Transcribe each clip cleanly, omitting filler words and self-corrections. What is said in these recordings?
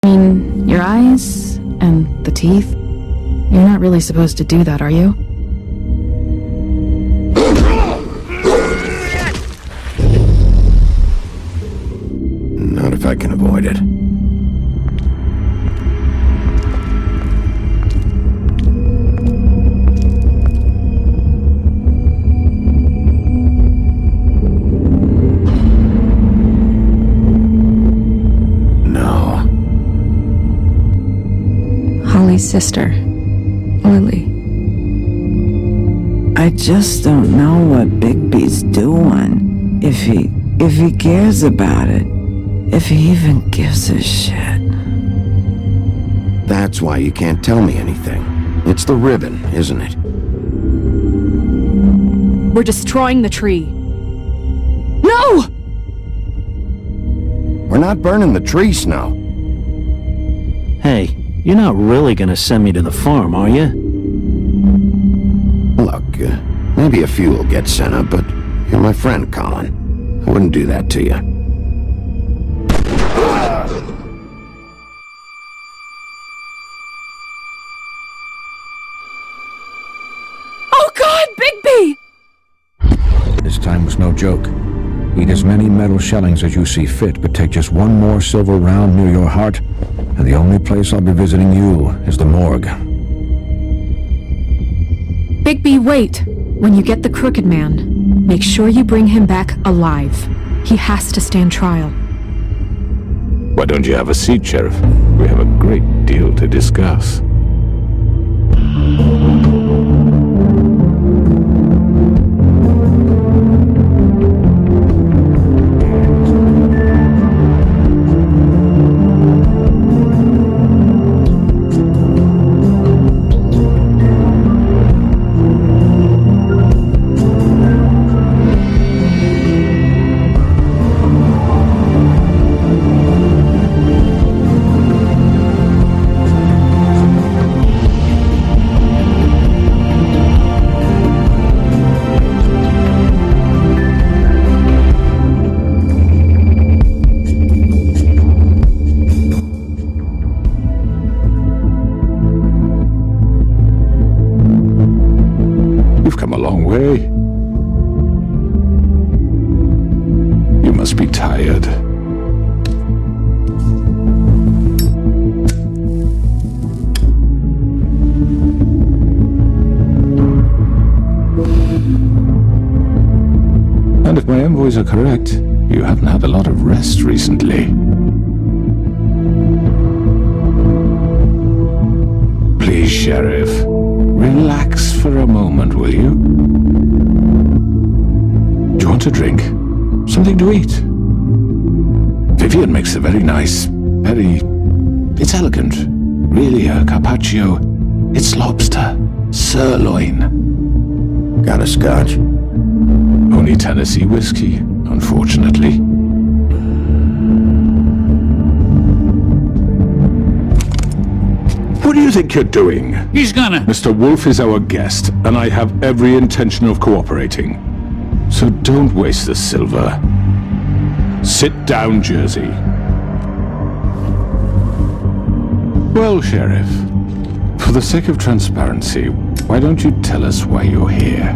I mean, your eyes and the teeth. You're not really supposed to do that, are you? Not if I can avoid it. Holly's sister, Lily. I just don't know what Bigby's doing. If he cares about it. If he even gives a shit. That's why you can't tell me anything. It's the ribbon, isn't it? We're destroying the tree. No! We're not burning the tree, Snow. Hey, you're not really gonna send me to the farm, are you? Look, maybe a few will get sent up, but you're my friend, Colin. I wouldn't do that to you. Oh God, Bigby! This time was no joke. Eat as many metal shellings as you see fit, but take just one more silver round near your heart, and the only place I'll be visiting you is the morgue. Bigby, wait! When you get the Crooked Man, make sure you bring him back alive. He has to stand trial. Why don't you have a seat, Sheriff? We have a great deal to discuss. You've come a long way. You must be tired. And if my envoys are correct, you haven't had a lot of rest recently. Please, Sheriff, relax for a moment, will you? Do you want a drink? Something to eat? Vivian makes a very nice, it's elegant. Really a carpaccio. It's lobster, sirloin. Got a scotch? Only Tennessee whiskey, unfortunately. What do you think you're doing? He's gonna... Mr. Wolf is our guest, and I have every intention of cooperating. So don't waste the silver. Sit down, Jersey. Well, Sheriff, for the sake of transparency, why don't you tell us why you're here?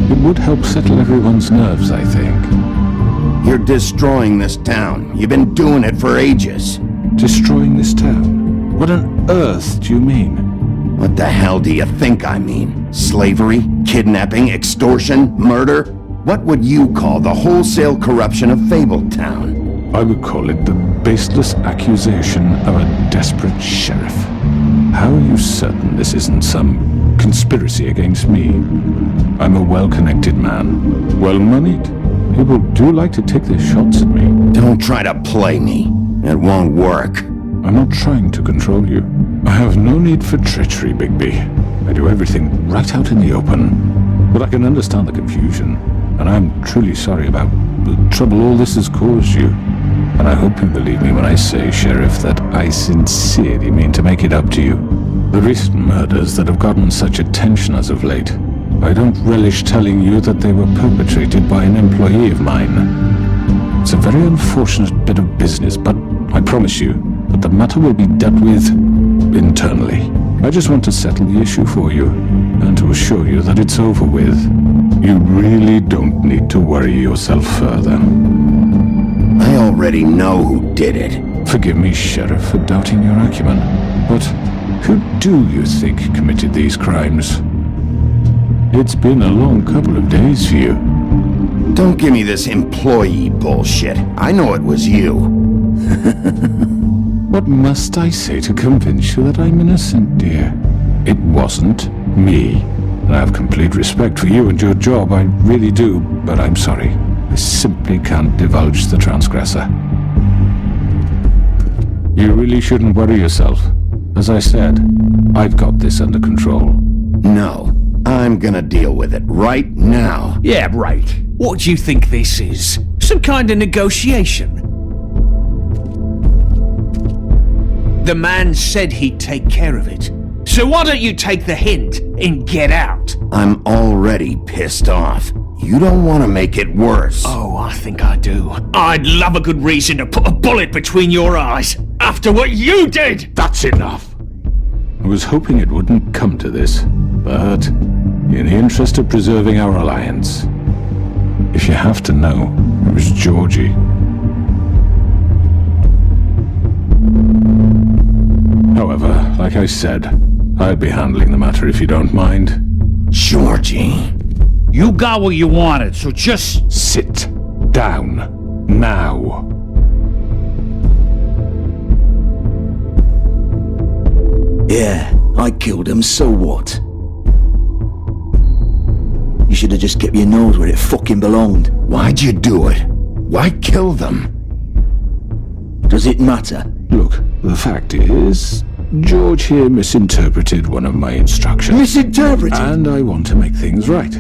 It would help settle everyone's nerves, I think. You're destroying this town. You've been doing it for ages. Destroying this town? What on earth do you mean? What the hell do you think I mean? Slavery? Kidnapping? Extortion? Murder? What would you call the wholesale corruption of Fabletown? I would call it the baseless accusation of a desperate sheriff. How are you certain this isn't some conspiracy against me? I'm a well-connected man, well-moneyed. People do like to take their shots at me. Don't try to play me. It won't work. I'm not trying to control you. I have no need for treachery, Bigby. I do everything right out in the open. But I can understand the confusion, and I'm truly sorry about the trouble all this has caused you. And I hope you believe me when I say, Sheriff, that I sincerely mean to make it up to you. The recent murders that have gotten such attention as of late, I don't relish telling you that they were perpetrated by an employee of mine. It's a very unfortunate bit of business, but I promise you, the but the matter will be dealt with internally. I just want to settle the issue for you, and to assure you that it's over with. You really don't need to worry yourself further. I already know who did it. Forgive me, Sheriff, for doubting your acumen, but who do you think committed these crimes? It's been a long couple of days for you. Don't give me this employee bullshit. I know it was you. What must I say to convince you that I'm innocent, dear? It wasn't me. I have complete respect for you and your job, I really do, but I'm sorry. I simply can't divulge the transgressor. You really shouldn't worry yourself. As I said, I've got this under control. No, I'm gonna deal with it right now. Yeah, right. What do you think this is? Some kind of negotiation? The man said he'd take care of it. So why don't you take the hint and get out? I'm already pissed off. You don't want to make it worse. Oh, I think I do. I'd love a good reason to put a bullet between your eyes after what you did! That's enough! I was hoping it wouldn't come to this, but in the interest of preserving our alliance, if you have to know, it was Georgie. However, like I said, I'll be handling the matter if you don't mind. Georgie. You got what you wanted, so just Sit down. Now. Yeah, I killed him, so what? You should have just kept your nose where it fucking belonged. Why'd you do it? Why kill them? Does it matter? Look, the fact is, George here misinterpreted one of my instructions. Misinterpreted? And I want to make things right.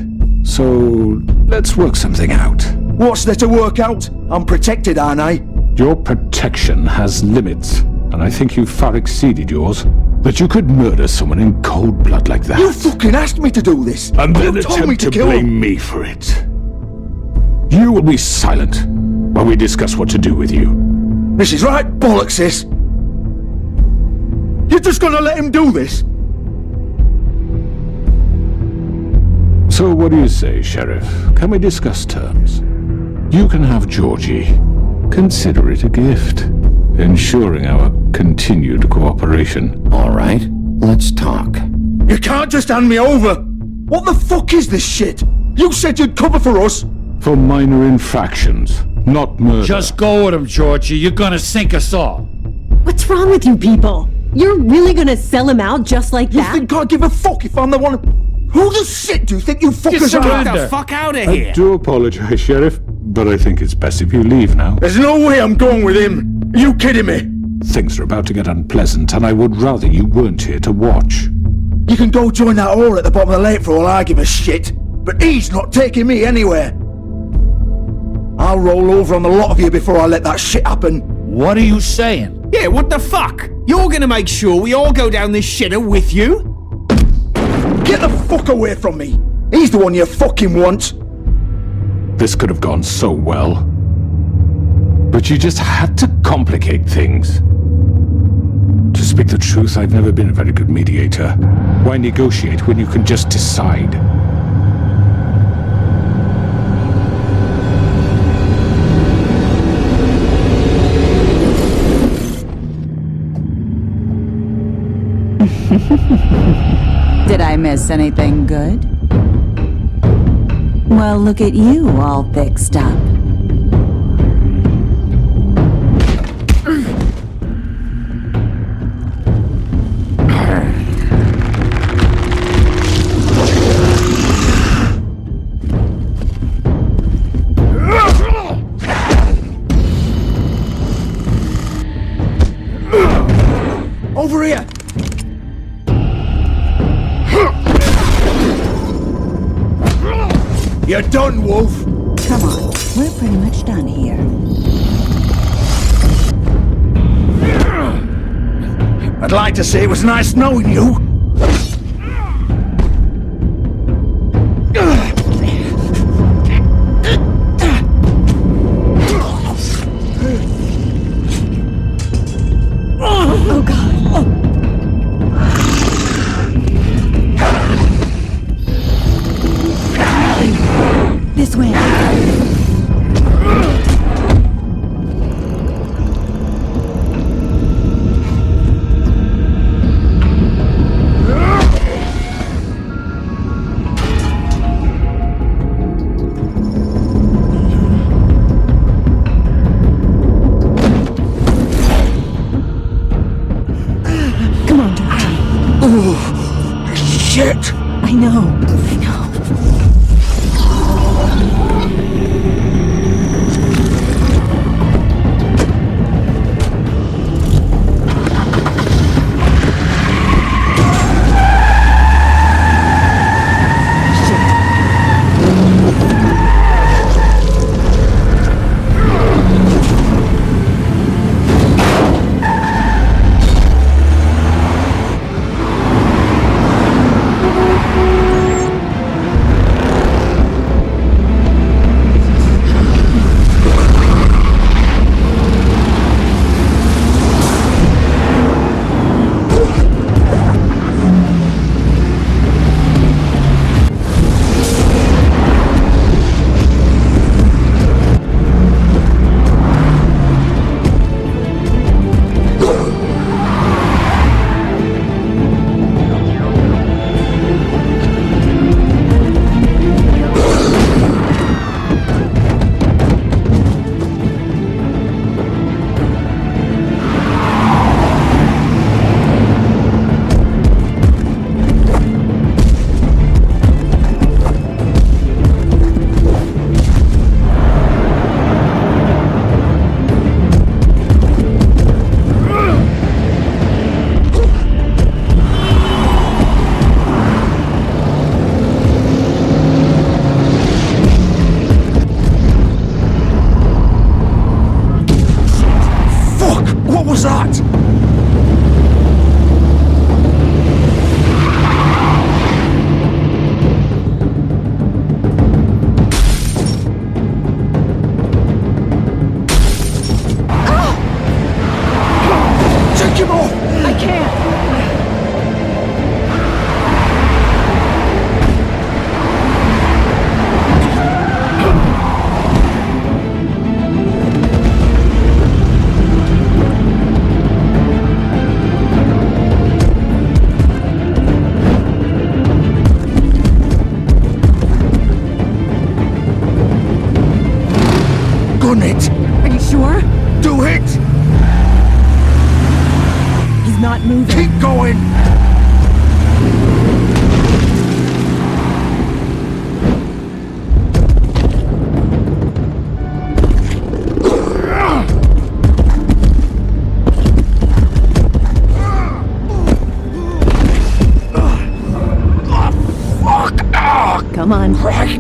So, let's work something out. What's there to work out? I'm protected, aren't I? Your protection has limits, and I think you've far exceeded yours. That you could murder someone in cold blood like that. You fucking asked me to do this! And then You told me attempt to kill blame him. me for it. You will be silent while we discuss what to do with you. This is right bollocks, sis. You're just gonna let him do this? So what do you say, Sheriff? Can we discuss terms? You can have Georgie. Consider it a gift, ensuring our continued cooperation. All right, let's talk. You can't just hand me over! What the fuck is this shit? You said you'd cover for us! For minor infractions, not murder. just go with him, Georgie. You're gonna sink us all. What's wrong with you people? You're really gonna sell him out just like You that? think I give a fuck if I'm the one? Who the shit do you think you fuckers are? Get the fuck out of I here! do apologize, Sheriff, but I think it's best if you leave now. There's no way I'm going with him! Are you kidding me? Things are about to get unpleasant, and I would rather you weren't here to watch. You can go join that whore at the bottom of the lake for all I give a shit, but he's not taking me anywhere. I'll roll over on the lot of you before I let that shit happen. What are you saying? Yeah, what the fuck? You're gonna make sure we all go down this shitter with you? Get the fuck away from me! He's the one you fucking want! This could have gone so well. But you just had to complicate things. To speak the truth, I've never been a very good mediator. Why negotiate when you can just decide? Did I miss anything good? Well, look at you all fixed up. Over here! You're done, Wolf! Come on, we're pretty much done here. I'd like to say it was nice knowing you. Shit! I know. Gun it! Are you sure? Do it! He's not moving. Keep going! Come on. Right.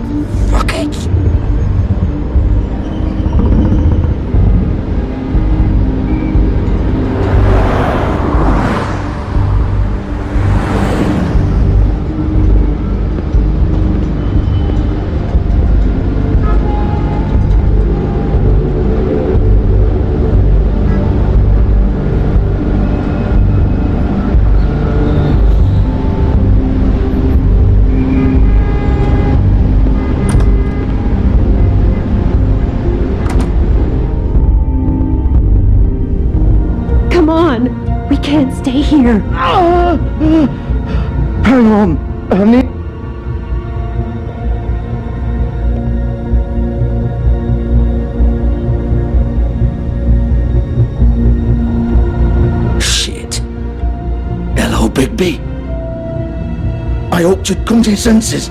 Fuck it. Come on. We can't stay here. Hang on, honey. Shit. Hello, Bigby. I hoped you'd come to your senses.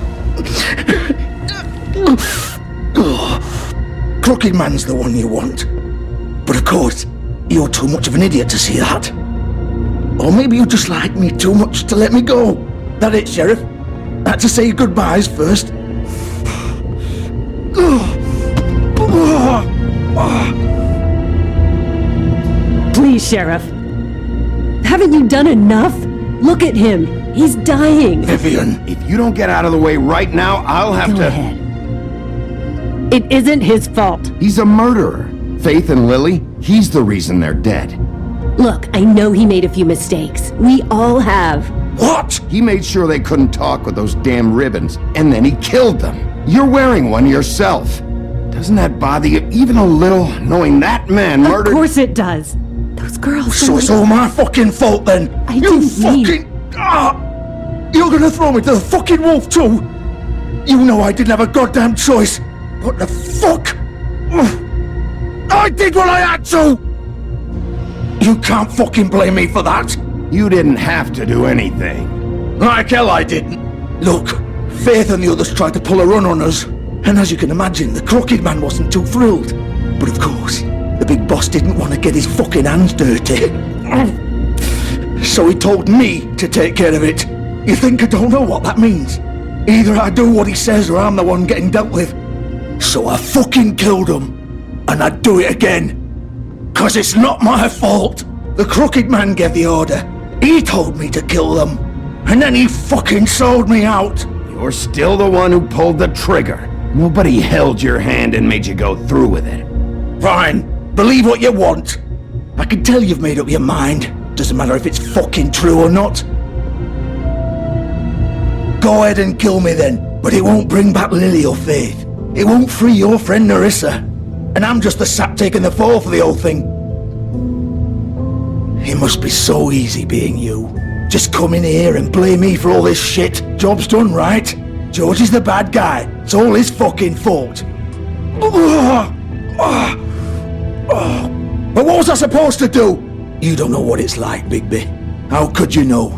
Crooked Man's the one you want. But of course, you're too much of an idiot to see that. Or maybe you just like me too much to let me go. That it, Sheriff? Had to say your goodbyes first. Please, Sheriff. Haven't you done enough? Look at him. He's dying. Vivian. If you don't get out of the way right now, I'll have Go to... ahead. It isn't his fault. He's a murderer. Faith and Lily, he's the reason they're dead. Look, I know he made a few mistakes. We all have. What? He made sure they couldn't talk with those damn ribbons, and then he killed them. You're wearing one yourself. Doesn't that bother you even a little, knowing that man murdered... Of course it does. Those girls... So it's all my fucking fault then? I didn't mean... You're gonna throw me to the fucking wolf too? You know I didn't have a goddamn choice. What the fuck? I did what I had to! You can't fucking blame me for that! You didn't have to do anything. Like hell I didn't. Look, Faith and the others tried to pull a run on us. And as you can imagine, the Crooked Man wasn't too thrilled. But of course, the big boss didn't want to get his fucking hands dirty. So he told me to take care of it. You think I don't know what that means? Either I do what he says or I'm the one getting dealt with. So I fucking killed him. And I'd do it again. 'Cause it's not my fault. The Crooked Man gave the order. He told me to kill them. And then he fucking sold me out. You're still the one who pulled the trigger. Nobody held your hand and made you go through with it. Fine. Believe what you want. I can tell you've made up your mind. Doesn't matter if it's fucking true or not. Go ahead and kill me then. But it won't bring back Lily or Faith. It won't free your friend Nerissa. And I'm just the sap taking the fall for the whole thing. It must be so easy being you. Just come in here and blame me for all this shit. Job's done, right? George is the bad guy. It's all his fucking fault. But what was I supposed to do? You don't know what it's like, Bigby. How could you know?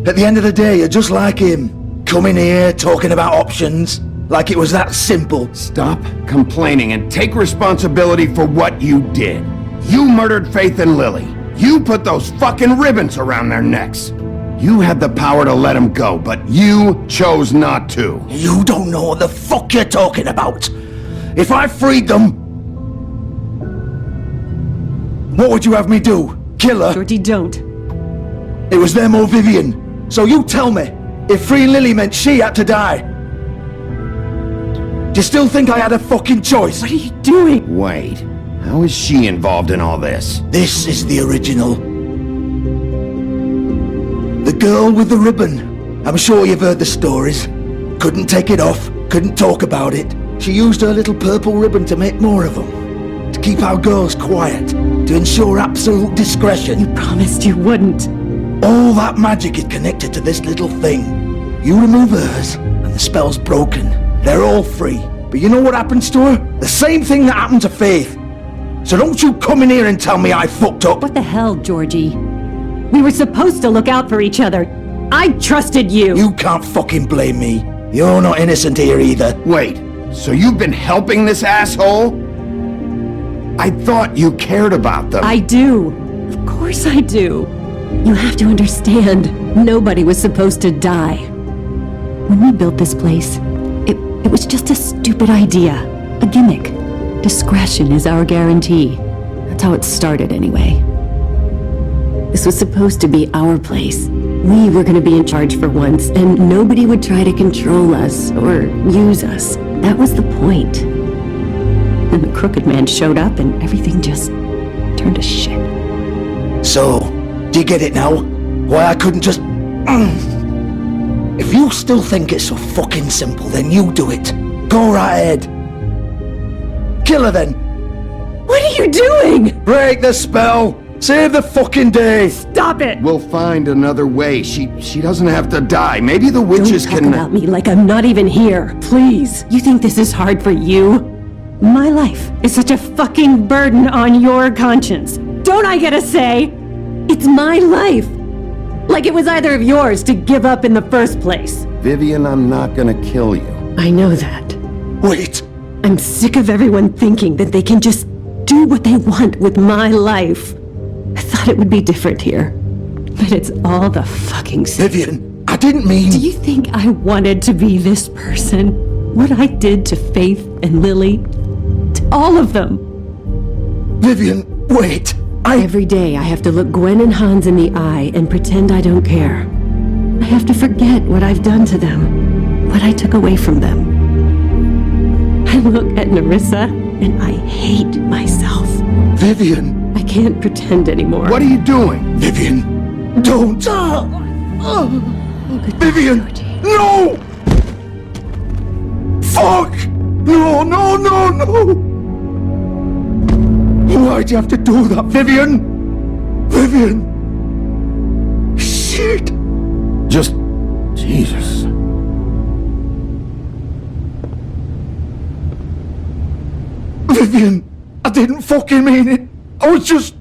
At the end of the day, you're just like him. Coming here, talking about options. Like it was that simple. Stop complaining and take responsibility for what you did. You murdered Faith and Lily. You put those fucking ribbons around their necks. You had the power to let them go, but you chose not to. You don't know what the fuck you're talking about. If I freed them... What would you have me do? Kill her? Georgie, don't. It was them or Vivian. So you tell me, if freeing Lily meant she had to die, do you still think I had a fucking choice? What are you doing? Wait, how is she involved in all this? This is the original. The girl with the ribbon. I'm sure you've heard the stories. Couldn't take it off, couldn't talk about it. She used her little purple ribbon to make more of them. To keep our girls quiet. To ensure absolute discretion. You promised you wouldn't. All that magic is connected to this little thing. You remove hers, and the spell's broken. They're all free. But you know what happens to her? The same thing that happened to Faith. So don't you come in here and tell me I fucked up. What the hell, Georgie? We were supposed to look out for each other. I trusted you. You can't fucking blame me. You're not innocent here either. Wait, so you've been helping this asshole? I thought you cared about them. I do. Of course I do. You have to understand, nobody was supposed to die. When we built this place, it was just a stupid idea. A gimmick. Discretion is our guarantee. That's how it started anyway. This was supposed to be our place. We were going to be in charge for once, and nobody would try to control us or use us. That was the point. Then the Crooked Man showed up and everything just turned to shit. So, do you get it now? Why I couldn't just... If you still think it's so fucking simple, then you do it. Go right ahead. Kill her then. What are you doing? Break the spell. Save the fucking day. Stop it. We'll find another way. She doesn't have to die. Maybe the witches Don't talk can... about me like I'm not even here. Please. You think this is hard for you? My life is such a fucking burden on your conscience. Don't I get a say? It's my life. Like it was either of yours to give up in the first place. Vivian, I'm not gonna kill you. I know that. Wait. I'm sick of everyone thinking that they can just do what they want with my life. I thought it would be different here. But it's all the fucking same. Vivian, I didn't mean... Do you think I wanted to be this person? What I did to Faith and Lily? To all of them? Vivian, wait. Every day I have to look Gwen and Hans in the eye and pretend I don't care. I have to forget what I've done to them. What I took away from them. I look at Nerissa and I hate myself. Vivian. I can't pretend anymore. What are you doing? Vivian, don't. Vivian, no! Fuck! No, no, no, no! Why'd you have to do that, Vivian? Vivian! Shit! Just... Jesus. Vivian, I didn't fucking mean it. I was just...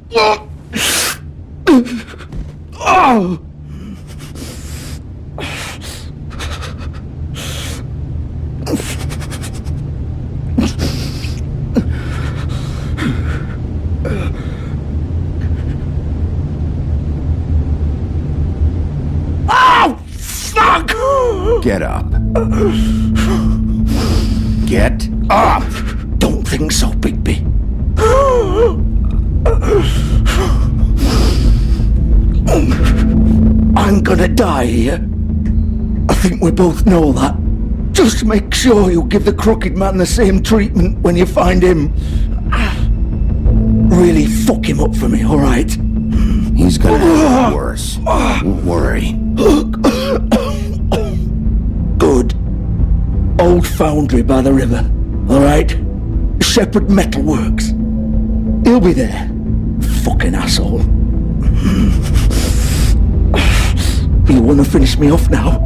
Oh! Get up. Get up! Don't think so, Bigby. I'm gonna die here. I think we both know that. Just make sure you give the crooked man the same treatment when you find him. Really fuck him up for me, alright? He's gonna have it worse. Don't worry. Good. Old foundry by the river, alright? Shepherd Metalworks. He'll be there. Fucking asshole. You wanna finish me off now?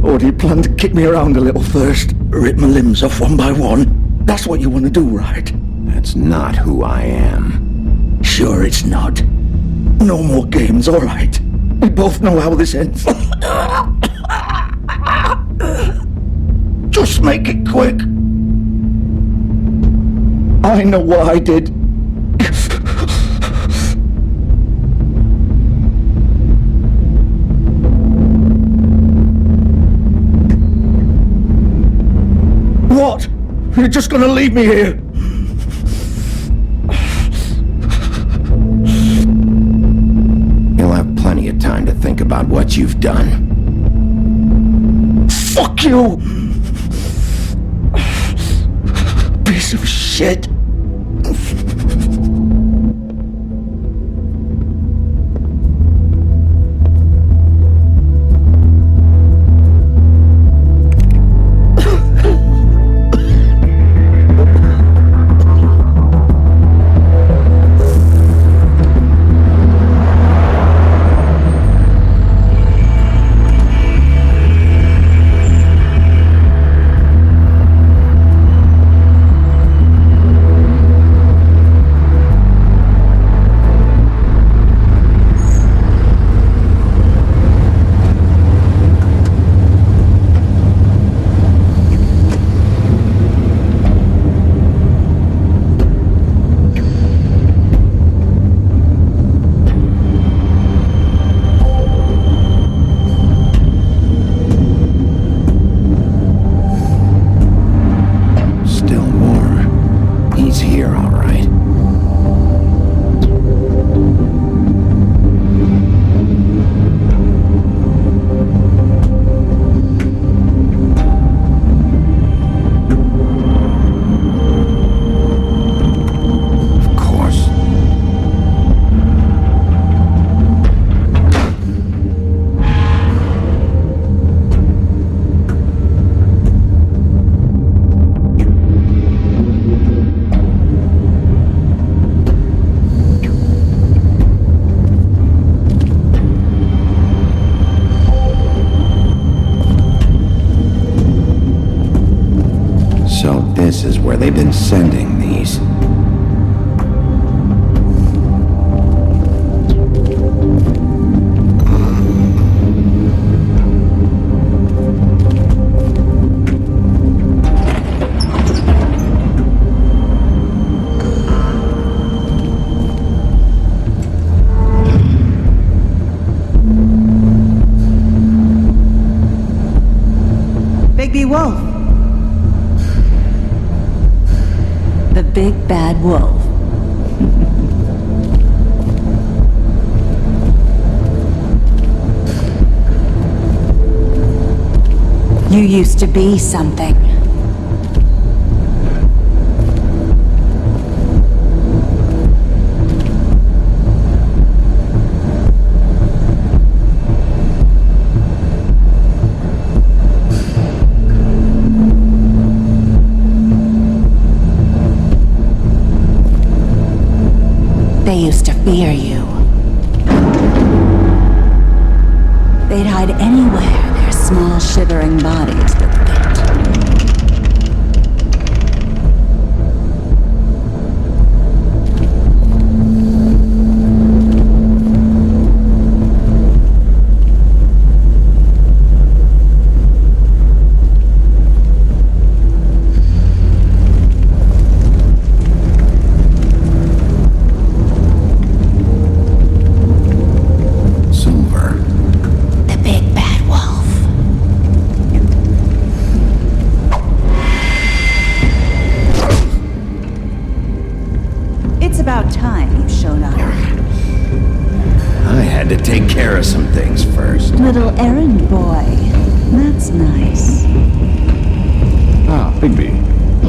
Or do you plan to kick me around a little first? Rip my limbs off one by one? That's what you wanna do, right? That's not who I am. Sure it's not. No more games, alright? We both know how this ends. Just make it quick. I know what I did. What? You're just gonna leave me here? You'll have plenty of time to think about what you've done. Fuck you! Piece of shit. So this is where they've been sending these. Bigby Wolf. The big bad wolf. You used to be something. They used to fear you. They'd hide anywhere their small, shivering bodies would fit. had to take care of some things first. Little errand boy. That's nice. Ah, Bigby.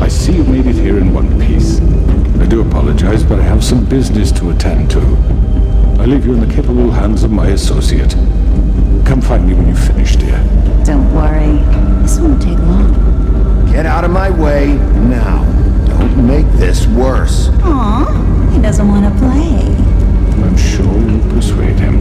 I see you made it here in one piece. I do apologize, but I have some business to attend to. I leave you in the capable hands of my associate. Come find me when you've finished, dear. Don't worry. This won't take long. Get out of my way now. Don't make this worse. Aw, he doesn't want to play. I'm sure you'll persuade him.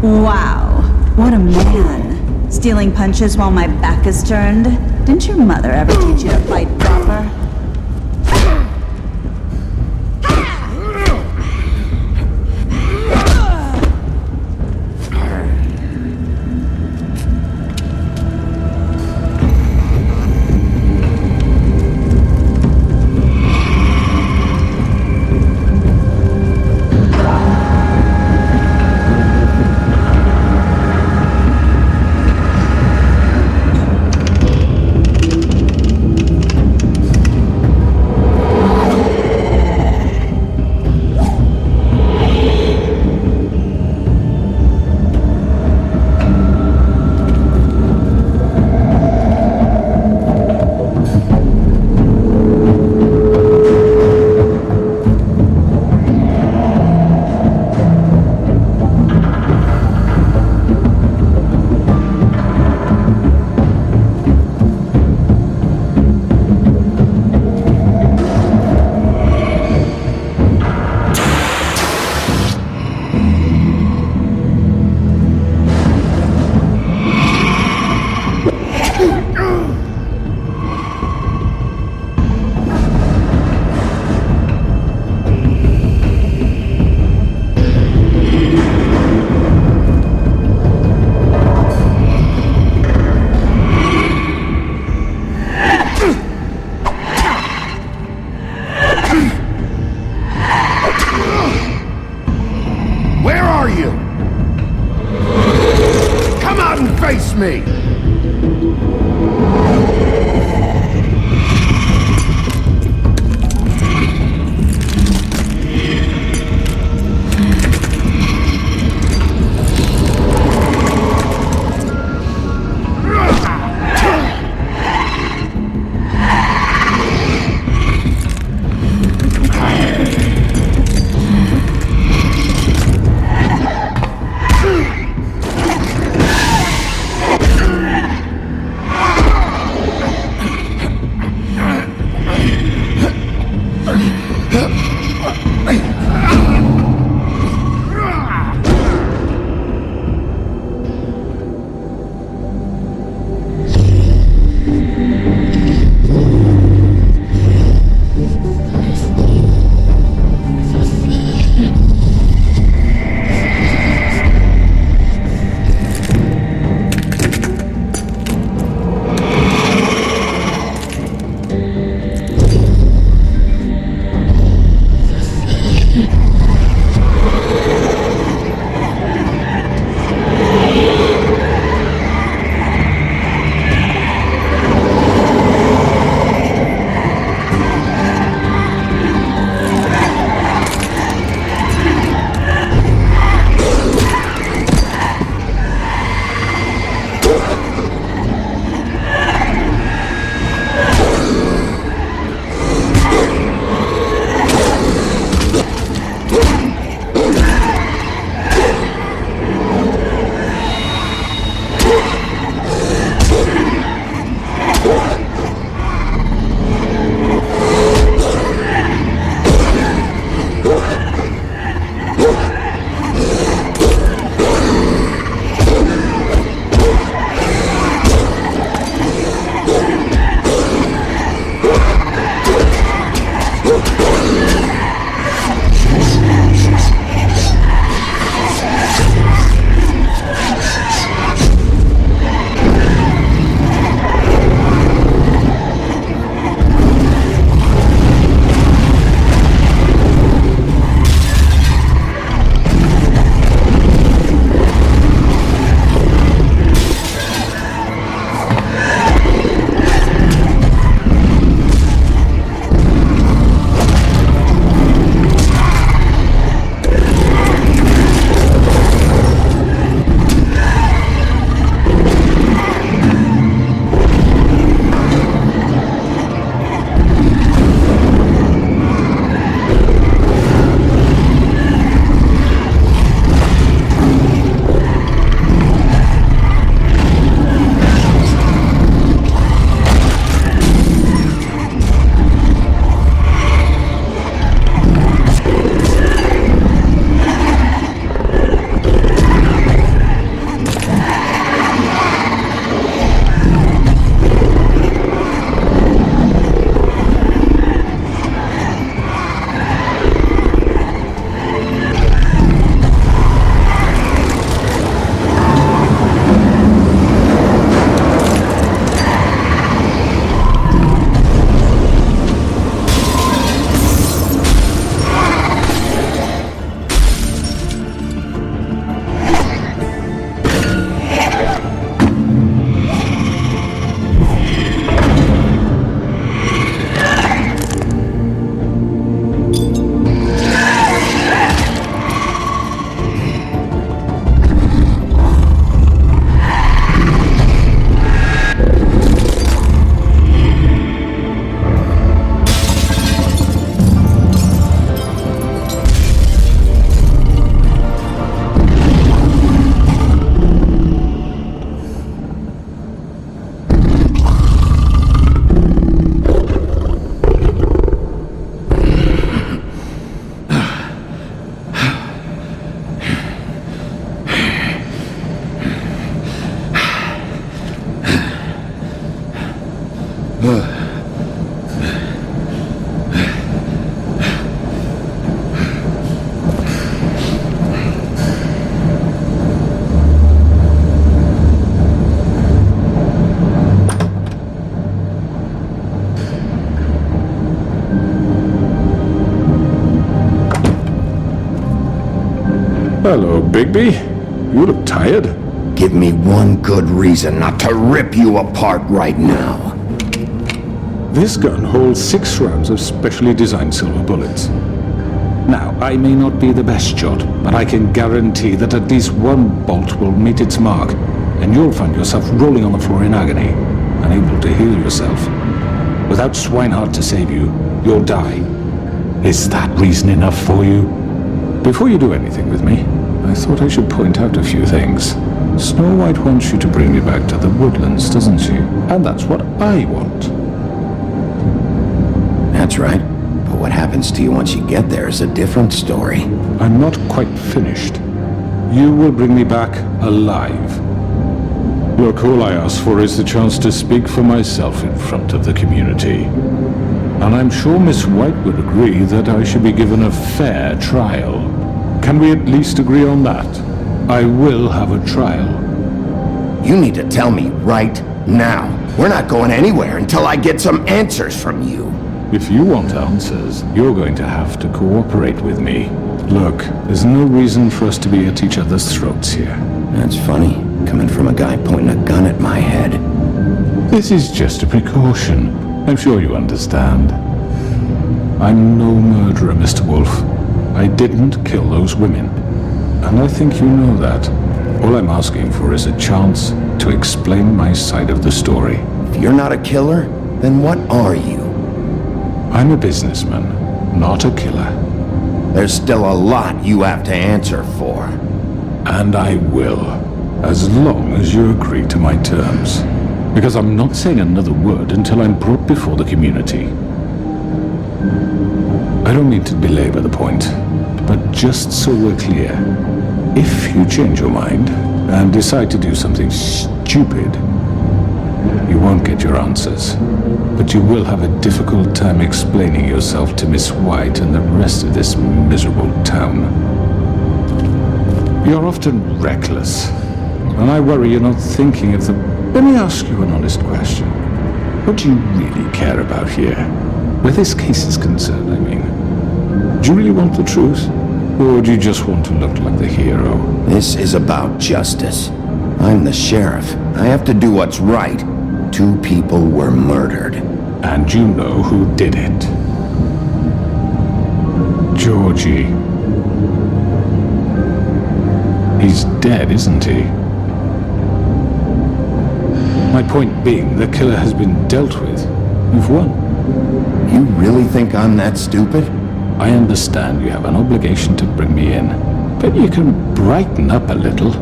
Wow, what a man. Stealing punches while my back is turned? Didn't your mother ever teach you to fight proper? Hello, Bigby. You look tired. Give me one good reason not to rip you apart right now. This gun holds 6 rounds of specially designed silver bullets. Now, I may not be the best shot, but I can guarantee that at least one bolt will meet its mark, and you'll find yourself rolling on the floor in agony, unable to heal yourself. Without Swinehart to save you, you'll die. Is that reason enough for you? Before you do anything with me, I thought I should point out a few things. Snow White wants you to bring me back to the woodlands, doesn't she? And that's what I want. That's right. But what happens to you once you get there is a different story. I'm not quite finished. You will bring me back alive. Look, all I ask for is the chance to speak for myself in front of the community. And I'm sure Miss White would agree that I should be given a fair trial. Can we at least agree on that? I will have a trial. You need to tell me right now. We're not going anywhere until I get some answers from you. If you want answers, you're going to have to cooperate with me. Look, there's no reason for us to be at each other's throats here. That's funny, coming from a guy pointing a gun at my head. This is just a precaution. I'm sure you understand. I'm no murderer, Mr. Wolf. I didn't kill those women. And I think you know that. All I'm asking for is a chance to explain my side of the story. If you're not a killer, then what are you? I'm a businessman, not a killer. There's still a lot you have to answer for. And I will, as long as you agree to my terms. Because I'm not saying another word until I'm brought before the community. I don't mean to belabor the point, but just so we're clear, if you change your mind and decide to do something stupid, you won't get your answers, but you will have a difficult time explaining yourself to Miss White and the rest of this miserable town. You're often reckless, and I worry you're not thinking of the... Let me ask you an honest question. What do you really care about here? Where this case is concerned, I mean. Do you really want the truth? Or do you just want to look like the hero? This is about justice. I'm the sheriff. I have to do what's right. 2 people were murdered. And you know who did it. Georgie. He's dead, isn't he? My point being, the killer has been dealt with. You've won. You really think I'm that stupid? I understand you have an obligation to bring me in, but you can brighten up a little.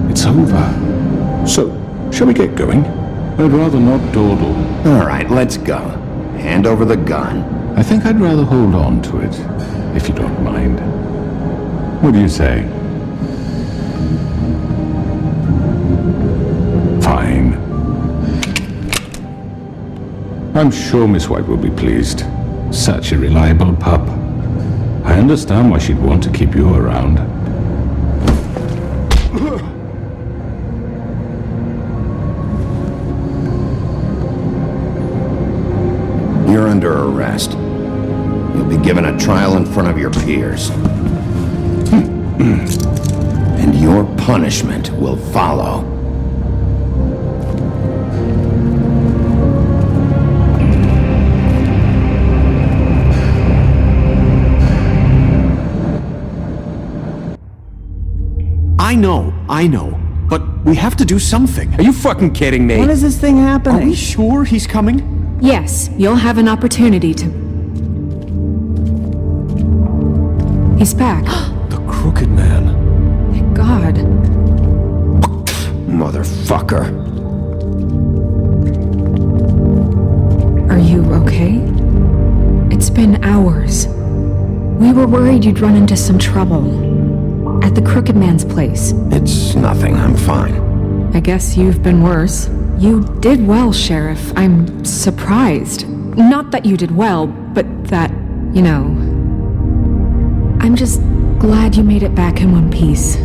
It's over. So, shall we get going? I'd rather not dawdle. All right, let's go. Hand over the gun. I think I'd rather hold on to it, if you don't mind. What do you say? Fine. I'm sure Miss White will be pleased. Such a reliable pup. I understand why she'd want to keep you around. You're under arrest. You'll be given a trial in front of your peers. And your punishment will follow. I know, but we have to do something. Are you fucking kidding me? When is this thing happening? Are we sure he's coming? Yes, you'll have an opportunity to... He's back. The Crooked Man. Thank God. Motherfucker. Are you okay? It's been hours. We were worried you'd run into some trouble. At the Crooked Man's place. It's nothing, I'm fine. I guess you've been worse. You did well, Sheriff. I'm surprised. Not that you did well, but that, you know... I'm just glad you made it back in one piece.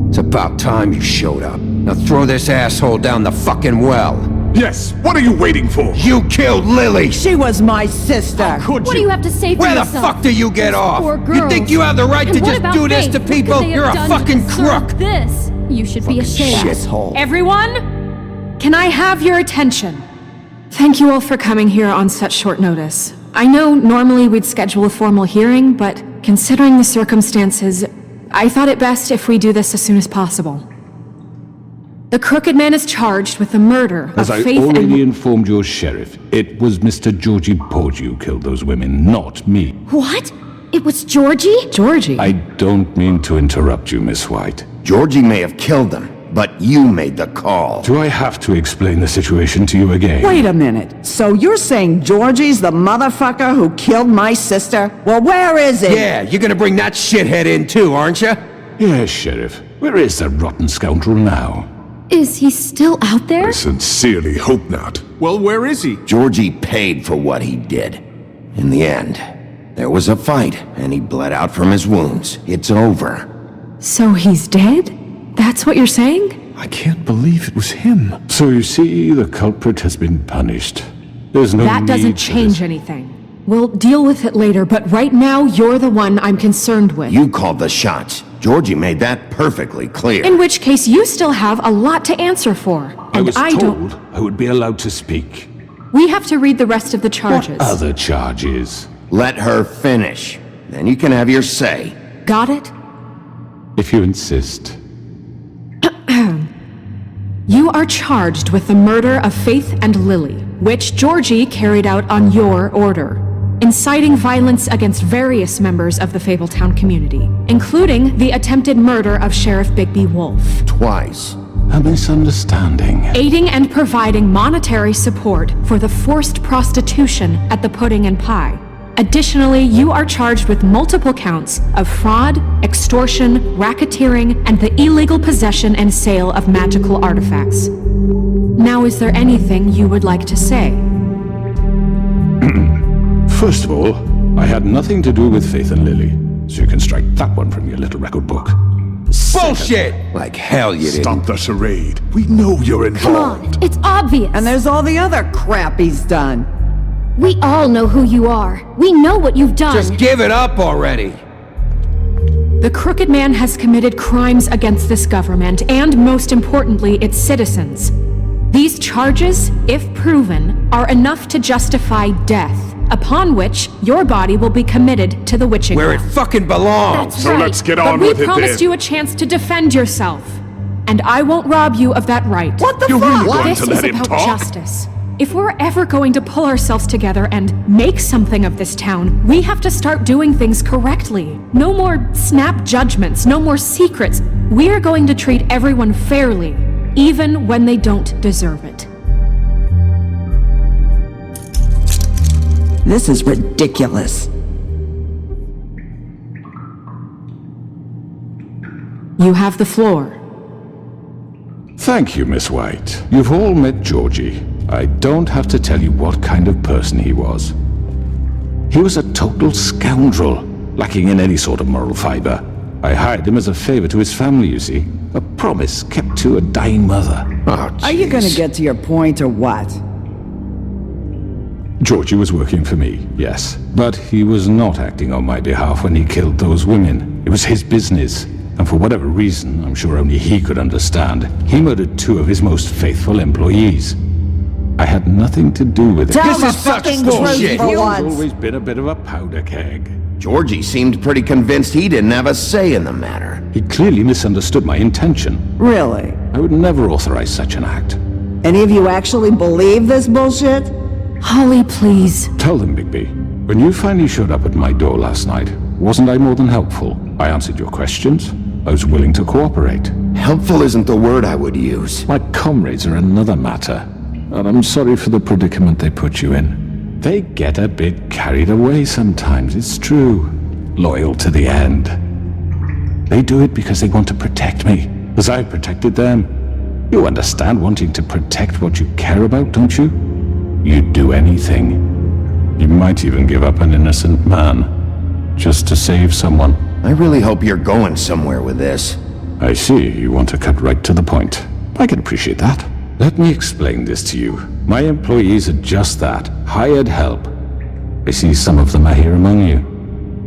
It's about time you showed up. Now throw this asshole down the fucking well. Yes, what are you waiting for? You killed Lily! She was my sister. Could What do you have to say for Where the yourself? fuck do you get off? Poor You think girls. you have the right And to what just about do this Faith? to What could people? they have You're a done to fucking deserve crook! This. You should be ashamed. Shithole. Everyone, can I have your attention? Thank you all for coming here on such short notice. I know normally we'd schedule a formal hearing, but considering the circumstances, I thought it best if we do this as soon as possible. The Crooked Man is charged with the murder of As I Faith already informed your sheriff, it was Mr. Georgie Porgy who killed those women, not me. What? It was Georgie? Georgie? I don't mean to interrupt you, Miss White. Georgie may have killed them, but you made the call. Do I have to explain the situation to you again? Wait a minute. So you're saying Georgie's the motherfucker who killed my sister? Well, where is he? Yeah, you're gonna bring that shithead in too, aren't you? Yes, Sheriff. Where is that rotten scoundrel now? Is he still out there? I sincerely hope not. Well, where is he? Georgie paid for what he did. In the end, there was a fight, and he bled out from his wounds. It's over. So he's dead? That's what you're saying? I can't believe it was him. So you see, the culprit has been punished. There's no That doesn't need for change this. anything. We'll deal with it later, but right now you're the one I'm concerned with. You called the shots. Georgie made that perfectly clear. In which case you still have a lot to answer for. I was don't. told I would be allowed to speak. We have to read the rest of the charges. What other charges? Let her finish. Then you can have your say. Got it? If you insist. You are charged with the murder of Faith and Lily, which Georgie carried out on your order, inciting violence against various members of the Fabletown community, including the attempted murder of Sheriff Bigby Wolf. Twice. A misunderstanding. Aiding and providing monetary support for the forced prostitution at the Pudding and Pie. Additionally, you are charged with multiple counts of fraud, extortion, racketeering, and the illegal possession and sale of magical artifacts. Now, is there anything you would like to say? First of all, I had nothing to do with Faith and Lily, so you can strike that one from your little record book. Bullshit! Like hell you didn't. Stop the charade. We know you're Come on, it's obvious. And there's all the other crap he's done. We all know who you are. We know what you've done. Just give it up already. The Crooked Man has committed crimes against this government and, most importantly, its citizens. These charges, if proven, are enough to justify death, upon which your body will be committed to the witching Where it ground. fucking belongs. That's right. Let's get But on we with it promised then. you a chance to defend yourself, and I won't rob you of that right. What the You're fuck? really going This to is let him about talk? justice. If we're ever going to pull ourselves together and make something of this town, we have to start doing things correctly. No more snap judgments, no more secrets. We are going to treat everyone fairly, even when they don't deserve it. This is ridiculous. You have the floor. Thank you, Miss White. You've all met Georgie. I don't have to tell you what kind of person he was. He was a total scoundrel, lacking in any sort of moral fiber. I hired him as a favor to his family, you see. A promise kept to a dying mother. Oh, Are you gonna jeez. get to your point or what? Georgie was working for me, yes. But he was not acting on my behalf when he killed those women. It was his business. And for whatever reason, I'm sure only he could understand, he murdered 2 of his most faithful employees. I had nothing to do with it. Tell This the is such fucking bullshit. truth for He's once. always been a bit of a powder keg. Georgie seemed pretty convinced he didn't have a say in the matter. He clearly misunderstood my intention. Really? I would never authorize such an act. Any of you actually believe this bullshit? Holly, please. Tell them, Bigby. When you finally showed up at my door last night, wasn't I more than helpful? I answered your questions. I was willing to cooperate. Helpful isn't the word I would use. My comrades are another matter. And I'm sorry for the predicament they put you in. They get a bit carried away sometimes, it's true. Loyal to the end. They do it because they want to protect me, as I've protected them. You understand wanting to protect what you care about, don't you? You'd do anything. You might even give up an innocent man, just to save someone. I really hope you're going somewhere with this. I see, you want to cut right to the point. I can appreciate that. Let me explain this to you. My employees are just that, hired help. I see some of them are here among you.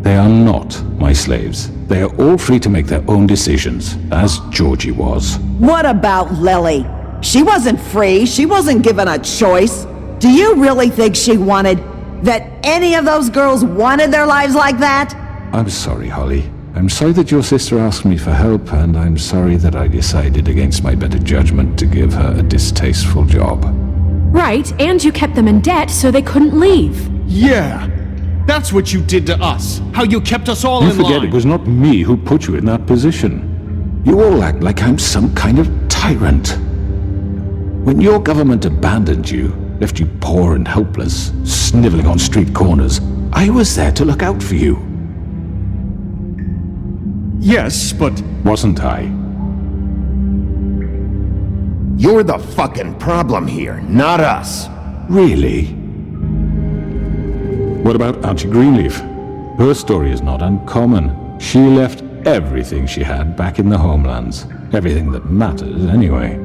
They are not my slaves. They are all free to make their own decisions, as Georgie was. What about Lily? She wasn't free. She wasn't given a choice. Do you really think she wanted... that any of those girls wanted their lives like that? I'm sorry, Holly. I'm sorry that your sister asked me for help, and I'm sorry that I decided against my better judgment to give her a distasteful job. Right, and you kept them in debt so they couldn't leave. Yeah, that's what you did to us. How you kept us all in line. You forget it was not me who put you in that position. You all act like I'm some kind of tyrant. When your government abandoned you, left you poor and helpless, sniveling on street corners, I was there to look out for you. Yes, but... Wasn't I? You're the fucking problem here, not us. Really? What about Auntie Greenleaf? Her story is not uncommon. She left everything she had back in the homelands. Everything that matters, anyway.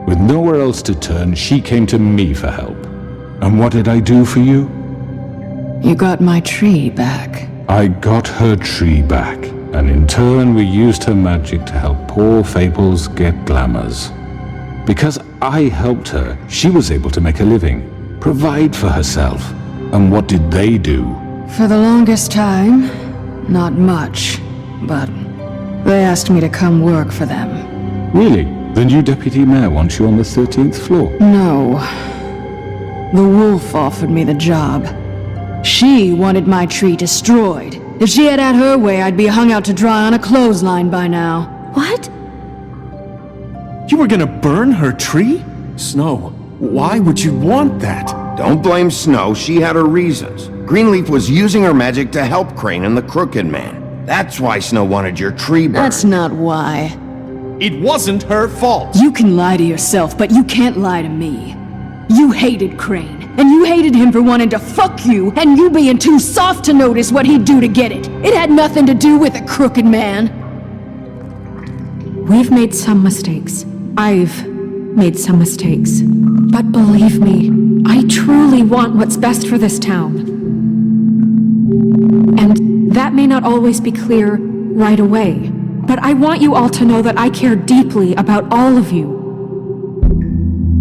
With nowhere else to turn, she came to me for help. And what did I do for you? You got my tree back. I got her tree back. And in turn, we used her magic to help poor Fables get glamours. Because I helped her, she was able to make a living, provide for herself. And what did they do? For the longest time, not much, but they asked me to come work for them. Really? The new deputy mayor wants you on the 13th floor? No. The wolf offered me the job. She wanted my tree destroyed. If she had her way, I'd be hung out to dry on a clothesline by now. What? You were gonna burn her tree? Snow, why would you want that? Don't blame Snow, she had her reasons. Greenleaf was using her magic to help Crane and the Crooked Man. That's why Snow wanted your tree burned. That's not why. It wasn't her fault. You can lie to yourself, but you can't lie to me. You hated Crane, and you hated him for wanting to fuck you, and you being too soft to notice what he'd do to get it. It had nothing to do with the Crooked Man. We've made some mistakes. I've made some mistakes. But believe me, I truly want what's best for this town. And that may not always be clear right away, but I want you all to know that I care deeply about all of you.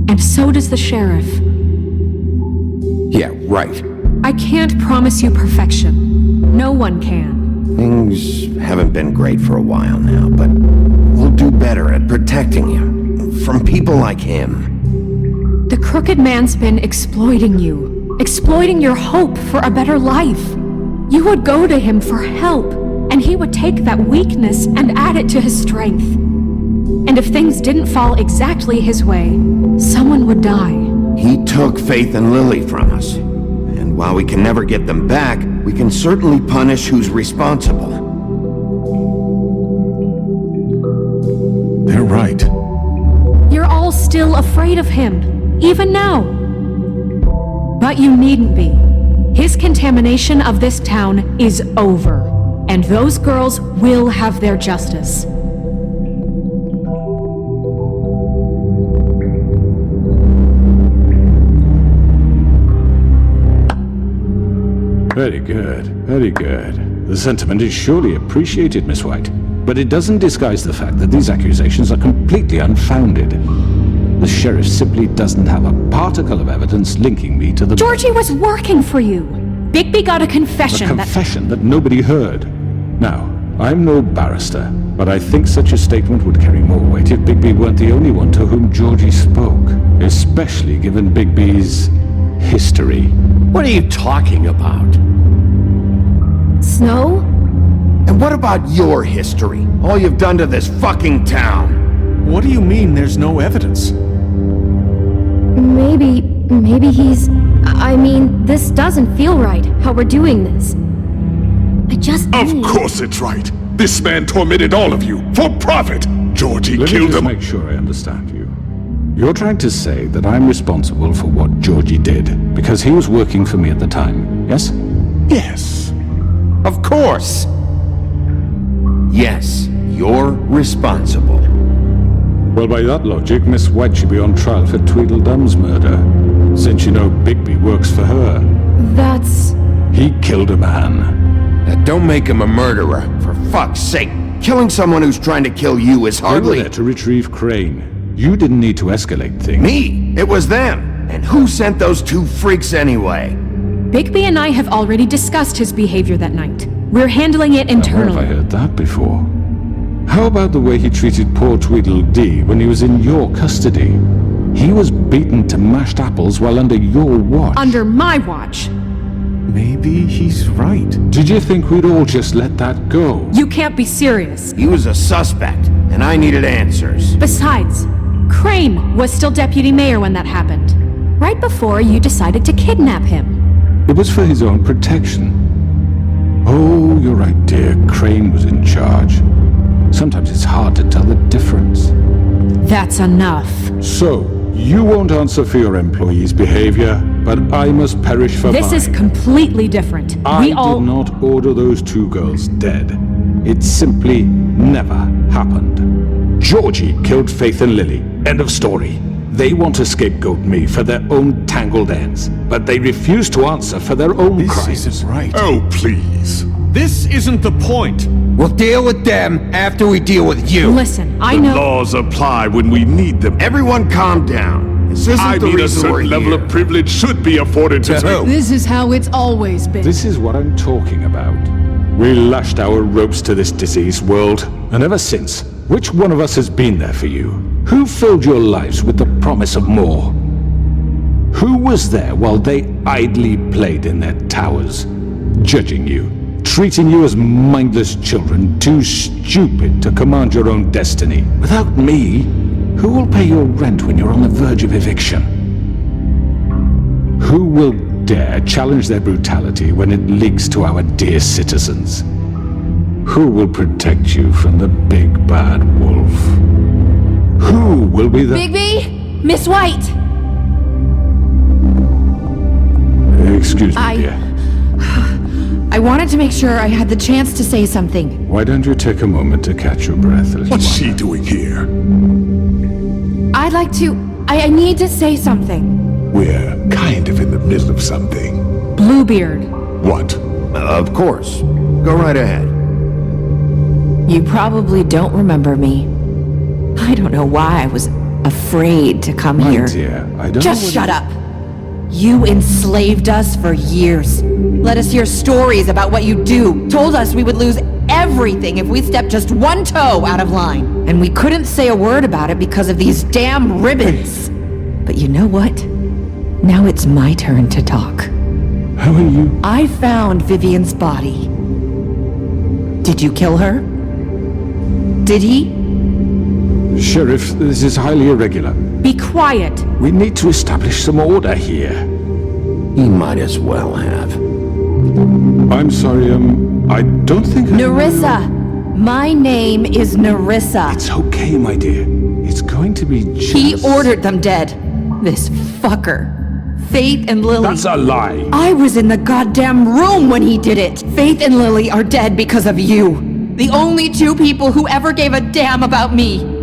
And so does the sheriff. Yeah, right. I can't promise you perfection. No one can. Things haven't been great for a while now, but we'll do better at protecting you from people like him. The Crooked Man's been exploiting you. Exploiting your hope for a better life. You would go to him for help, and he would take that weakness and add it to his strength. And if things didn't fall exactly his way, someone would die. He took Faith and Lily from us. And while we can never get them back, we can certainly punish who's responsible. They're right. You're all still afraid of him, even now. But you needn't be. His contamination of this town is over, and those girls will have their justice. Very good, very good. The sentiment is surely appreciated, Miss White. But it doesn't disguise the fact that these accusations are completely unfounded. The sheriff simply doesn't have a particle of evidence linking me to the... Georgie was working for you. Bigby got a confession A confession that nobody heard. Now, I'm no barrister, but I think such a statement would carry more weight if Bigby weren't the only one to whom Georgie spoke. Especially given Bigby's... history. What are you talking about? Snow? And what about your history? All you've done to this fucking town? What do you mean there's no evidence? Maybe he's... I mean, this doesn't feel right, how we're doing this. Of course it's right. This man tormented all of you, for profit. Georgie killed them. Let me just make sure I understand you. You're trying to say that I'm responsible for what Georgie did, because he was working for me at the time, yes? Yes. Of course. Yes, you're responsible. Well, by that logic, Miss White should be on trial for Tweedledum's murder, since you know Bigby works for her. That's... He killed a man. Now, don't make him a murderer, for fuck's sake. Killing someone who's trying to kill you is They were hardly... there to retrieve Crane. You didn't need to escalate things. Me? It was them. And who sent those two freaks anyway? Bigby and I have already discussed his behavior that night. We're handling it Where have internally. I heard that before? How about the way he treated poor Tweedledee when he was in your custody? He was beaten to mashed apples while under your watch. Under my watch. Maybe he's right. Did you think we'd all just let that go? You can't be serious. He was a suspect, and I needed answers. Besides, Crane was still deputy mayor when that happened. Right before you decided to kidnap him. It was for his own protection. Oh, you're right, dear. Crane was in charge. Sometimes it's hard to tell the difference. That's enough. So, you won't answer for your employees' behavior, but I must perish for This mine. is completely different. I We all... did not order those two girls dead. It simply never happened. Georgie killed Faith and Lily. End of story. They want to scapegoat me for their own tangled ends, but they refuse to answer for their own crimes. This isn't right. Oh, please. This isn't the point. We'll deal with them after we deal with you. Listen, I The know... laws apply when we need them. Everyone calm down. This isn't I the mean, a reason we're certain level here. of privilege should be afforded to... To who? This is how it's always been. This is what I'm talking about. We lashed our ropes to this diseased world, and ever since, which one of us has been there for you? Who filled your lives with the promise of more? Who was there while they idly played in their towers, judging you, treating you as mindless children, too stupid to command your own destiny? Without me, who will pay your rent when you're on the verge of eviction? Who will dare challenge their brutality when it leaks to our dear citizens? Who will protect you from the big bad wolf? Who will be the... Bigby? Miss White! Excuse me, dear. I wanted to make sure I had the chance to say something. Why don't you take a moment to catch your breath, little What's one? she doing here? I'd like to... I need to say something. We're kind of in the middle of something. Bluebeard. What? Of course. Go right ahead. You probably don't remember me. I don't know why I was afraid to come My here. dear, I don't Just know what shut up. You enslaved us for years. Let us hear stories about what you do. Told us we would lose everything if we stepped just one toe out of line. And we couldn't say a word about it because of these damn ribbons. But you know what? Now it's my turn to talk. How are you? I found Vivian's body. Did you kill her? Did he? Sheriff, this is highly irregular. Be quiet. We need to establish some order here. He might as well have. I'm sorry, I don't think I... Nerissa! My name is Nerissa. It's okay, my dear. It's going to be just... He ordered them dead. This fucker. Faith and Lily. That's a lie. I was in the goddamn room when he did it. Faith and Lily are dead because of you. The only two people who ever gave a damn about me.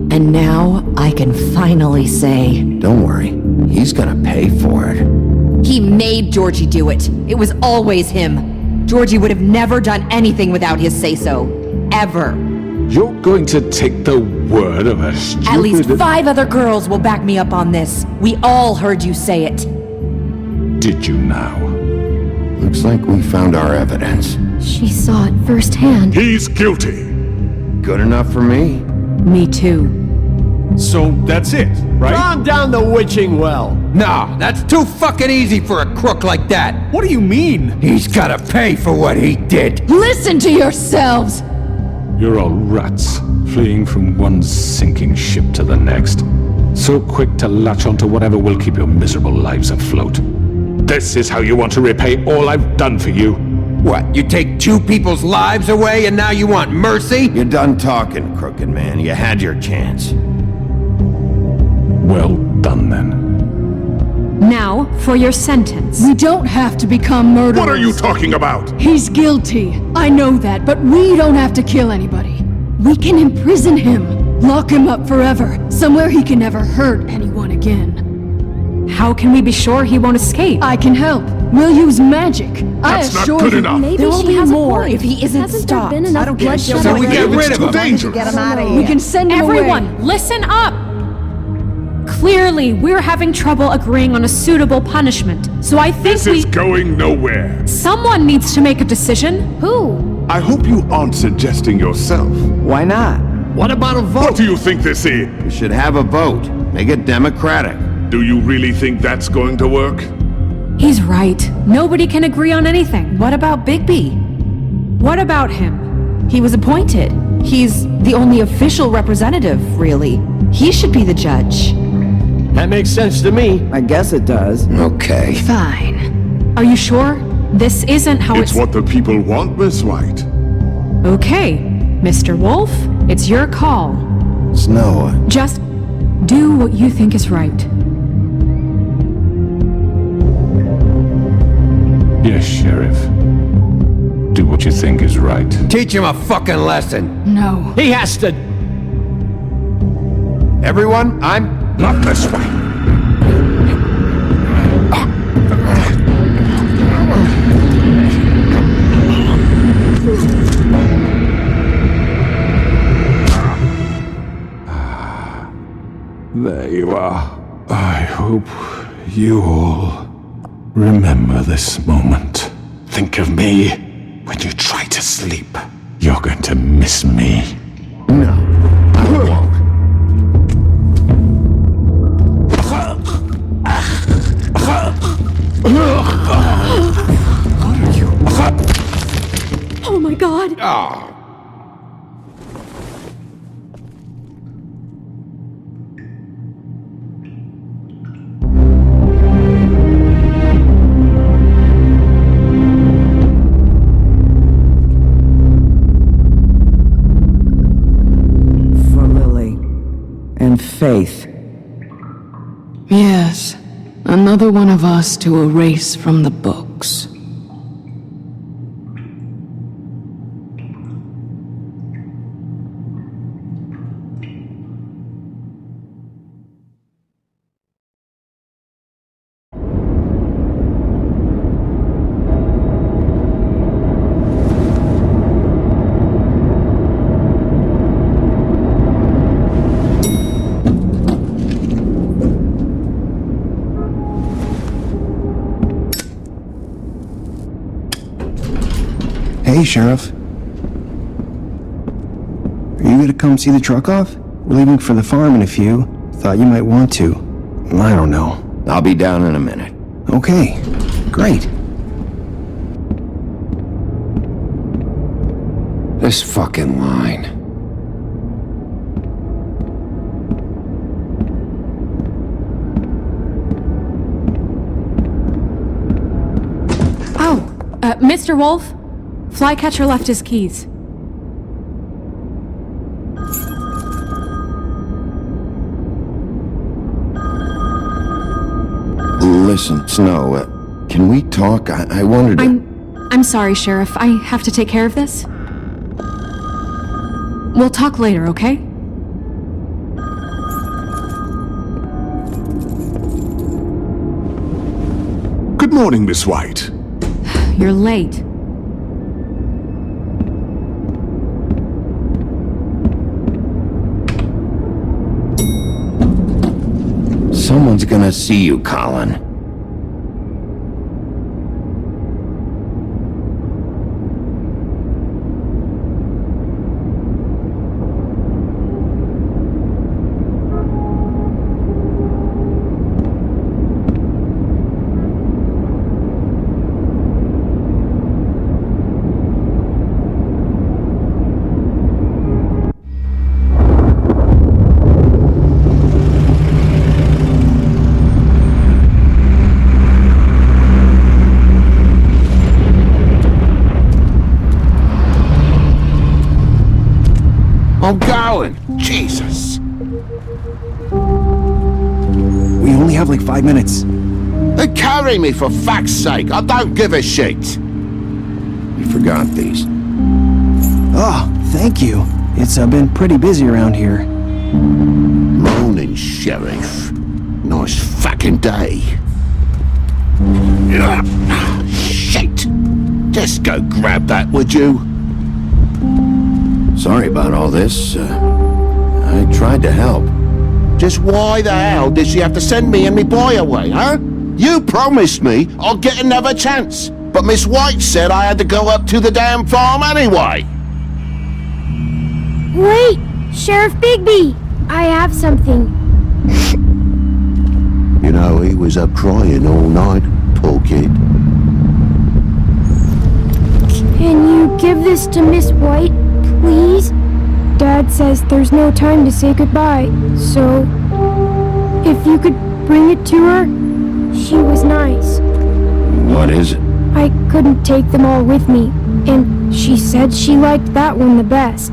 And now I can finally say... Don't worry. He's gonna pay for it. He made Georgie do it. It was always him. Georgie would have never done anything without his say-so. Ever. You're going to take the word of a stupid... At least 5 other girls will back me up on this. We all heard you say it. Did you now? Looks like we found our evidence. She saw it firsthand. He's guilty. Good enough for me. Me too. So that's it, right? Calm down the witching well. Nah, that's too fucking easy for a crook like that. What do you mean? He's gotta pay for what he did. Listen to yourselves! You're all rats, fleeing from one sinking ship to the next. So quick to latch onto whatever will keep your miserable lives afloat. This is how you want to repay all I've done for you. What, you take 2 people's lives away and now you want mercy? You're done talking, crooked man. You had your chance. Well done, then. Now, for your sentence. We don't have to become murderers. What are you talking about? He's guilty. I know that, but we don't have to kill anybody. We can imprison him. Lock him up forever, somewhere he can never hurt anyone again. How can we be sure he won't escape? I can help. We'll use magic. That's not assure good you. enough. Maybe There will she be has more a point. if he isn't Hasn't stopped. There been enough I don't get bloodshed it. So we already? get rid of him. Dangerous. Get him out of here. We can send him Everyone, away. listen up! Clearly, we're having trouble agreeing on a suitable punishment, so I think This is going nowhere. Someone needs to make a decision. Who? I hope you aren't suggesting yourself. Why not? What about a vote? What do you think this is? We should have a vote. Make it democratic. Do you really think that's going to work? He's right. Nobody can agree on anything. What about Bigby? What about him? He was appointed. He's the only official representative, really. He should be the judge. That makes sense to me. I guess it does. Okay. Fine. Are you sure? This isn't how It's what the people want, Miss White. Okay, Mr. Wolf, it's your call. Snow, Just do what you think is right. Yes, Sheriff. Do what you think is right. teach him a fucking lesson. No. He has to. Everyone, I'm... Not this way. There you are. I hope you all remember this moment. Think of me when you try to sleep. You're going to miss me. No, I won't. Oh my god! Oh. For Lily. And Faith. Yes, another one of us to erase from the books. Hey, Sheriff. Are you gonna come see the truck off? We're leaving for the farm in a few. Thought you might want to. I don't know. I'll be down in a minute. Okay, great. This fucking line. Oh, Mr. Wolf? Flycatcher left his keys. Listen, Snow, can we talk? I wanted to... I'm sorry, Sheriff. I have to take care of this. We'll talk later, okay? Good morning, Miss White. You're late. Someone's gonna see you, Colin. I'm going! Jesus! We only have like 5 minutes. Then carry me, for fuck's sake! I don't give a shit! You forgot these. Oh, thank you. It's been pretty busy around here. Morning, Sheriff. Nice fucking day. Shit! Just go grab that, would you? Sorry about all this. I tried to help. Just why the hell did she have to send me and me boy away, huh? You promised me I'll get another chance, but Miss White said I had to go up to the damn farm anyway. Wait! Sheriff Bigby! I have something. You know, he was up crying all night, poor kid. Can you give this to Miss White, please? Dad says there's no time to say goodbye, so if you could bring it to her, she was nice. What is it? I couldn't take them all with me, and she said she liked that one the best.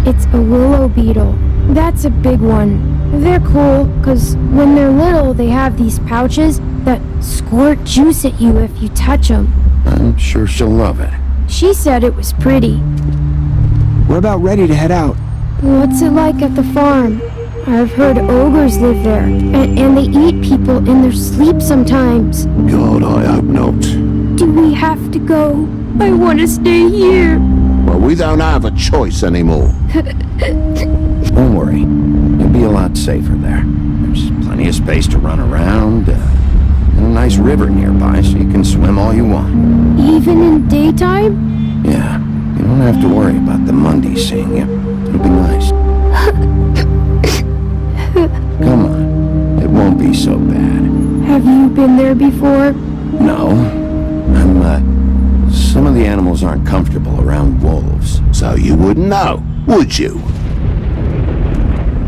It's a willow beetle. That's a big one. They're cool, because when they're little, they have these pouches that squirt juice at you if you touch them. I'm sure she'll love it. She said it was pretty. We're about ready to head out. What's it like at the farm? I've heard ogres live there, and they eat people in their sleep sometimes. God, I hope not. Do we have to go? I want to stay here. Well, we don't have a choice anymore. Don't worry. You'll be a lot safer there. There's plenty of space to run around, and a nice river nearby so you can swim all you want. Even in daytime? Yeah, you don't have to worry about the Mundy seeing you. It'll be nice. Come on, it won't be so bad. Have you been there before? No. Some of the animals aren't comfortable around wolves. So you wouldn't know, would you?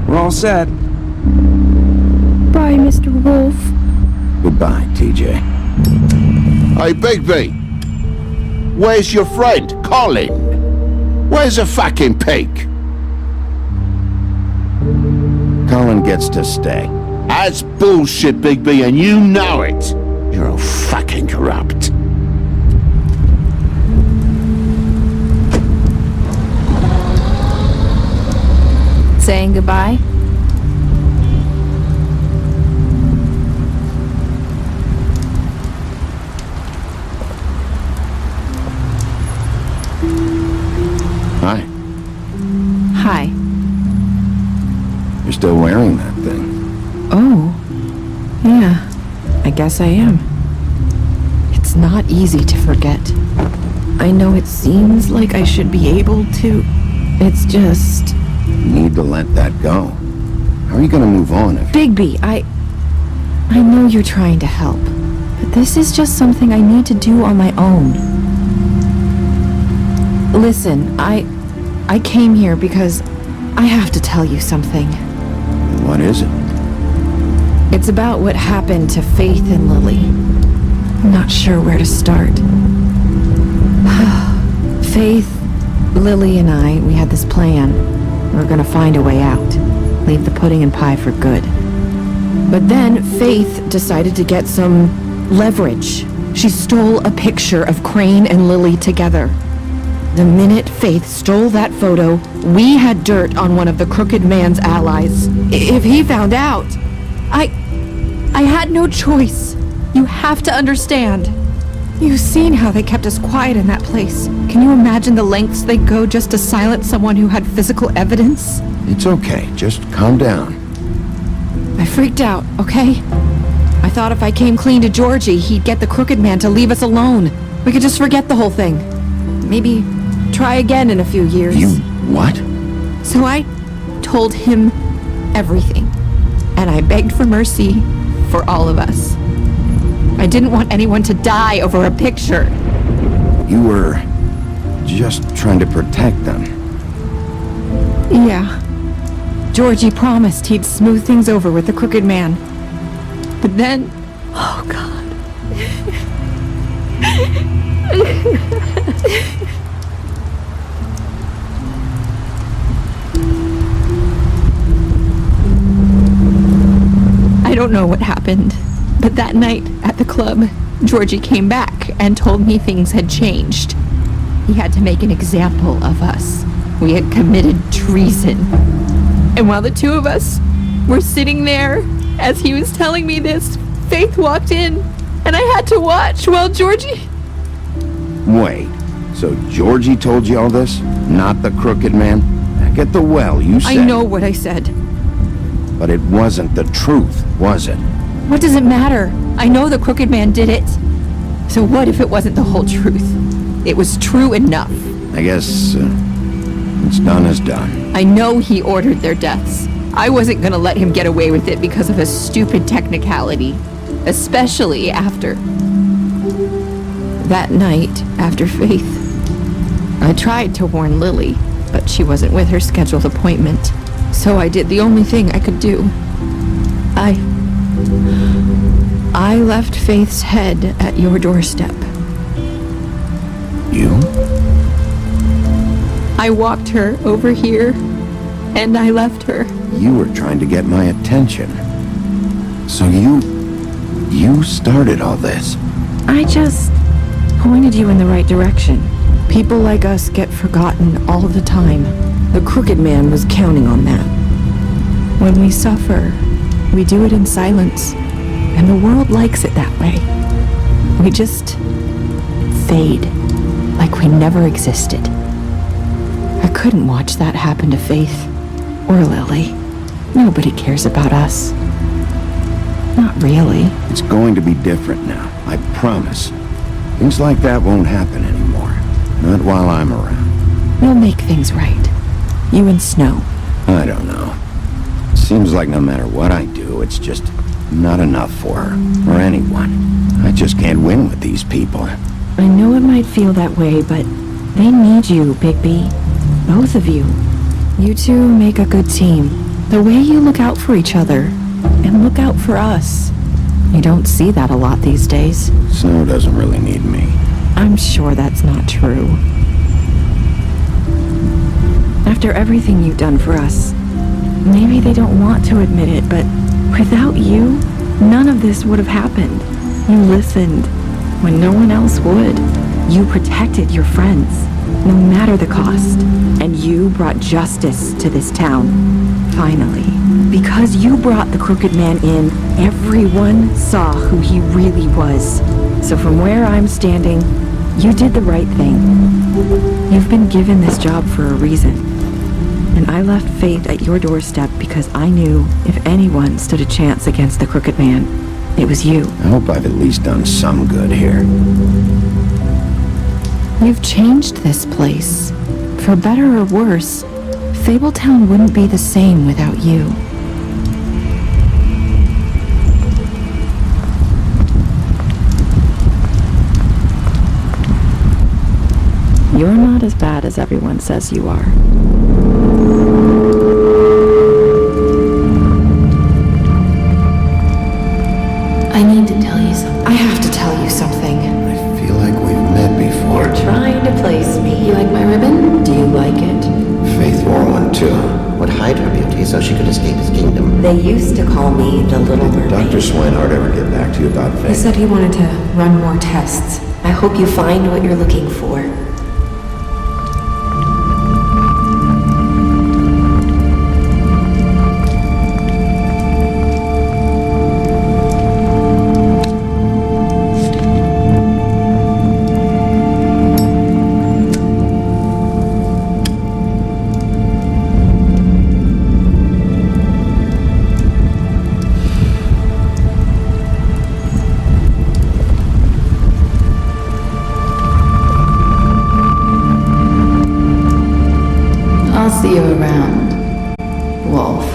We're all set. Bye, Mr. Wolf. Goodbye, TJ. Hey, Bigby. Where's your friend, Colin? Where's the fucking pig? Colin gets to stay. That's bullshit, Bigby, and you know it. You're all fucking corrupt. Saying goodbye? Hi. Hi. You're still wearing that thing. Oh. Yeah. I guess I am. It's not easy to forget. I know it seems like I should be able to. It's just... You need to let that go. How are you gonna move on if... Bigby, I know you're trying to help, but this is just something I need to do on my own. Listen, I came here because I have to tell you something. What is it? It's about what happened to Faith and Lily. I'm not sure where to start. Faith, Lily, and I, we had this plan. We were gonna find a way out. Leave the pudding and pie for good. But then Faith decided to get some leverage. She stole a picture of Crane and Lily together. The minute Faith stole that photo, we had dirt on one of the crooked man's allies. If he found out, I had no choice. You have to understand. You've seen how they kept us quiet in that place. Can you imagine the lengths they'd go just to silence someone who had physical evidence? It's okay. Just calm down. I freaked out, okay? I thought if I came clean to Georgie, he'd get the crooked man to leave us alone. We could just forget the whole thing. Maybe try again in a few years. You... what? So I told him everything. And I begged for mercy for all of us. I didn't want anyone to die over a picture. You were just trying to protect them. Yeah. Georgie promised he'd smooth things over with the crooked man. But then... Oh, God. I don't know what happened, but that night at the club, Georgie came back and told me things had changed. He had to make an example of us. We had committed treason. And while the two of us were sitting there, as he was telling me this, Faith walked in, and I had to watch while Georgie... Wait, so Georgie told you all this? Not the crooked man? Back at the well, you said... I know what I said. But it wasn't the truth, was it? What does it matter? I know the crooked man did it. So what if it wasn't the whole truth? It was true enough. I guess, what's done is done. I know he ordered their deaths. I wasn't gonna let him get away with it because of a stupid technicality. Especially after... that night, after Faith. I tried to warn Lily, but she wasn't with her scheduled appointment. So I did the only thing I could do. I left Faith's head at your doorstep. You? I walked her over here, and I left her. You were trying to get my attention. So you started all this. I just pointed you in the right direction. People like us get forgotten all the time. The crooked man was counting on that. When we suffer, we do it in silence, and the world likes it that way. We just fade, like we never existed. I couldn't watch that happen to Faith, or Lily. Nobody cares about us. Not really. It's going to be different now, I promise. Things like that won't happen anymore. Not while I'm around. We'll make things right. You and Snow. I don't know. It seems like no matter what I do, it's just not enough for her, or anyone. I just can't win with these people. I know it might feel that way, but they need you, Bigby. Both of you. You two make a good team. The way you look out for each other, and look out for us. You don't see that a lot these days. Snow doesn't really need me. I'm sure that's not true. After everything you've done for us, maybe they don't want to admit it, but without you, none of this would have happened. You listened when no one else would. You protected your friends, no matter the cost. And you brought justice to this town. Finally. Because you brought the crooked man in, everyone saw who he really was. So from where I'm standing, you did the right thing. You've been given this job for a reason. And I left Faith at your doorstep because I knew if anyone stood a chance against the crooked man, it was you. I hope I've at least done some good here. You've changed this place. For better or worse, Fabletown wouldn't be the same without you. You're not as bad as everyone says you are. I need to tell you something. I have to tell you something. I feel like we've met before. You're trying to place me. You like my ribbon? Do you like it? Faith wore one too. Would hide her beauty so she could escape his kingdom. They used to call me the Little Did Mermaid. Dr. Swinehart ever get back to you about Faith? He said he wanted to run more tests. I hope you find what you're looking for. I'll see you around, Wolf.